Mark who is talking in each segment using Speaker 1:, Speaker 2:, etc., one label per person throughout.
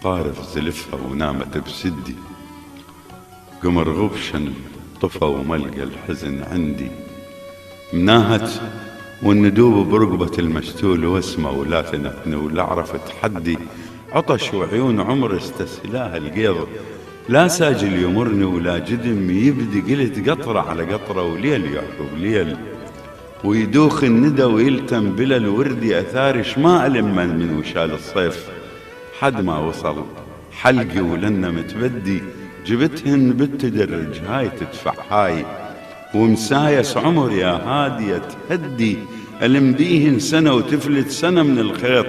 Speaker 1: طارف زلفها ونامت بسدي، قمر غبشا طفى وملقى الحزن عندي، مناهت والندوب برقبة المشتول واسمه ولا تنحني ولا عرفت حدي، عطش وعيون عمر استسلاها القيض، لا ساجل يمرني ولا جدم يبدي، قلت قطرة على قطرة وليل يعقب ليل، ويدوخ الندى ويلتم بلا الوردي أثارش ما ألم من وشال الصيف، حد ما وصل حلقي ولنا متبدي، جبتهن بالتدرج هاي تدفع هاي، ومسايس عمر يا هادية تهدي، المديهن سنة وتفلت سنة من الخيط،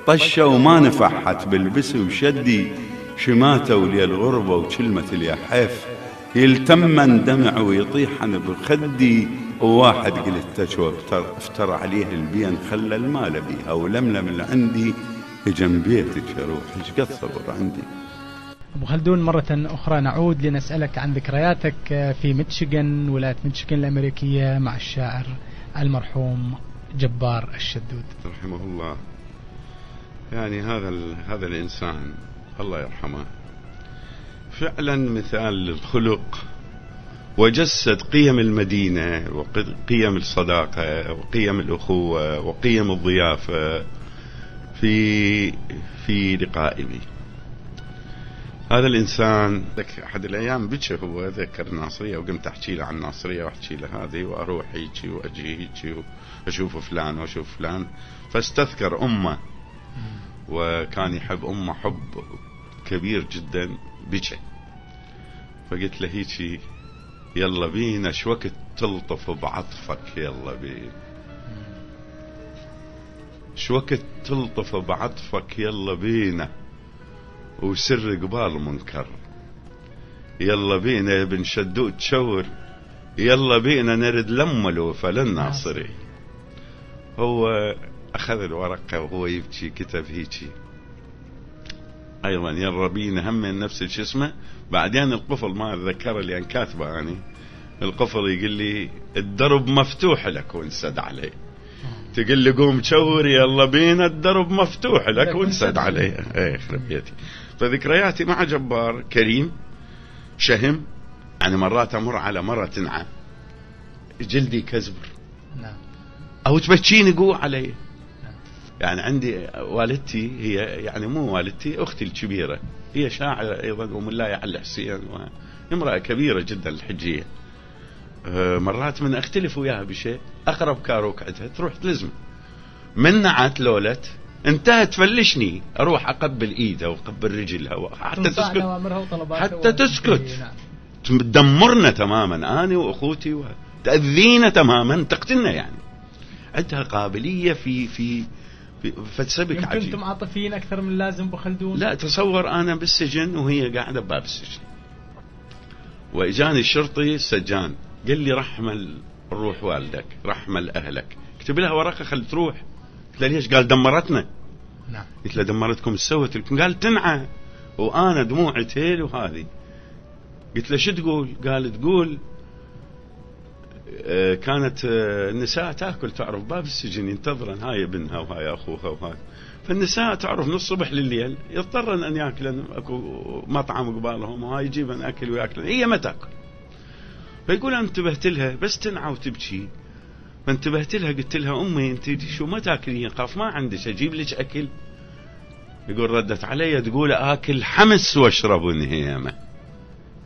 Speaker 1: طشة وما نفحت بالبس وشدي، شماتة ولي الغربة وكلمة اليا حيف، يلتمن دمع ويطيحن بخدي، وواحد قلت تشوى افتر عليه البين خلى المال بيها، ولملم اللي عندي جنب بيتك يا روح ايش قد صبر عندي.
Speaker 2: أبو خلدون، مرة أخرى نعود لنسألك عن ذكرياتك في ميتشيغان، ولاية ميتشيغان الأمريكية، مع الشاعر المرحوم جبار الشدود
Speaker 1: رحمه الله. يعني هذا الإنسان الله يرحمه فعلا مثال للخلق، وجسد قيم المدينة وقيم الصداقة وقيم الأخوة وقيم الضيافة في لقائي بي. هذا الإنسان أحد الأيام بكى هو ذكر الناصرية، وقمت أحكي له عن الناصرية وأحكي له هذه، وأروح هيجي وأجي هيجي وأشوف فلان وأشوف فلان، فاستذكر أمه، وكان يحب أمه حب كبير جدا. بكى، فقلت له هيجي يلا بينا شوكت تلطف بعطفك، يلا بينا شوكت تلطف بعطفك، يلا بينا وسر قبال منكر، يلا بينا يا بن شدود تشور، يلا بينا نرد لما الوفا للناصري. هو أخذ الورقة وهو يبكي كتب هيجي أيضا يلا بينا هم من نفس الشسمة. بعدين القفل ما أتذكر اللي أنا كاتبه يعني، القفل يقول لي الدرب مفتوح لك وانسد عليه، تقول لي قوم تشور يلا بينا الدرب مفتوح لك وانسد عليه. ايه خرب بيتي. فذكرياتي مع جبار كريم شهم، يعني مرات امر على مرة تنعى جلدي كزبر او تبكيني قوة علي. يعني عندي والدتي هي يعني مو والدتي، اختي الكبيرة هي شاعرة ايضا وملاية على الحسين، وامرأة كبيرة جدا الحجية. مرات من اختلف وياها بشيء اقرب كاروك عندها تروح تلزم من نعت لولت انتهت تفلشني، اروح اقبل ايدها واقبل رجلها حتى تسكت تدمرنا تماما انا واخوتي تأذينا تماما، تقتلنا. يعني عندها قابلية في فتسبك عجيب.
Speaker 2: يمكن انتم عاطفيين اكثر من اللازم ابو خلدون.
Speaker 1: لا تصور انا بالسجن وهي قاعدة بباب السجن، واجاني الشرطي السجان قال لي رحمل روح والدك، رحمل اهلك، اكتب لها ورقه خل تروح. قلت له ليش؟ قال دمرتنا.
Speaker 2: نعم.
Speaker 1: قلت له دمرتكم ايش سوت لكم؟ قال تنعى وانا دموعي تيل وهذه. قلت له شو تقول؟ قال تقول كانت النساء تاكل تعرف باب السجن ينتظرن هاي ابنها وهاي اخوها وهاي، فالنساء تعرف من الصبح لليل يضطرن ان ياكلن اكو مطعم قبالهم وهاي يجيبن اكل وياكلن، هي ما تاكل. فيقول أنا انتبهت لها بس تنعى وتبكي، فانتبهت لها قلت لها أمي أنت شو ما تاكلين؟ قاف ما عندك أجيب لك أكل؟ يقول ردت علي تقول آكل حمس واشرب نهيمة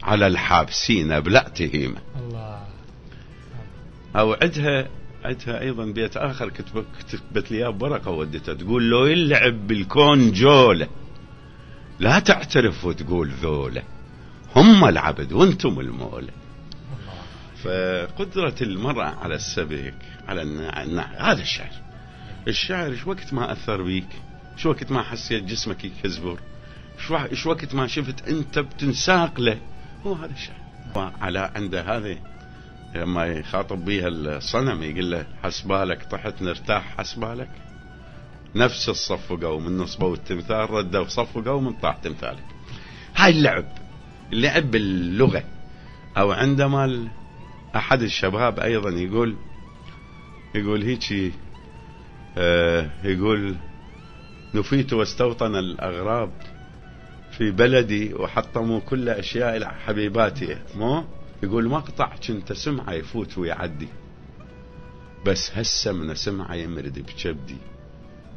Speaker 1: على الحابسين أبلع تهيمة.
Speaker 2: الله.
Speaker 1: أو عدها أيضا بيت آخر كتبت لي بورقة ودتها تقول لو يلعب بالكون جولة لا تعترف وتقول ذولة، هم العبد وانتم المولى. فقدرة المرأة على السبك على هذا الشعر شو وقت ما أثر بيك، شو وقت ما حسيت جسمك يكزبر، شو وقت ما شفت أنت بتنساق له، هو هذا الشعر. على عنده هذه لما يخاطب بيها الصنم يقول له حسبالك طحت نرتاح حسبالك، نفس الصفقة من نصبه التمثال رده وصفقة ومن طاح تمثالك. هاي اللعب باللغة. أو عندما أحد الشباب أيضا يقول هيك يقول نفيت واستوطن الأغراب في بلدي وحطموا كل أشياء حبيباتي، مو يقول مقطع كنت سمعه يفوت ويعدي، بس هسه من سمعه يمرد بكبدي.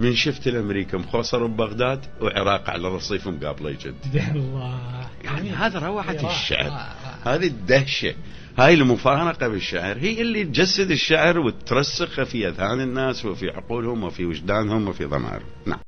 Speaker 1: من شفت الأمريكا مخوصر ببغداد وعراق على الرصيف مقابله يجدي.
Speaker 2: الله،
Speaker 1: يعني هذا روعة الشعر،
Speaker 2: رائع.
Speaker 1: هذه الدهشة، هاي المفارقة بالشعر هي اللي تجسد الشعر وترسخ في أذهان الناس وفي عقولهم وفي وجدانهم وفي ضمائرهم. نعم.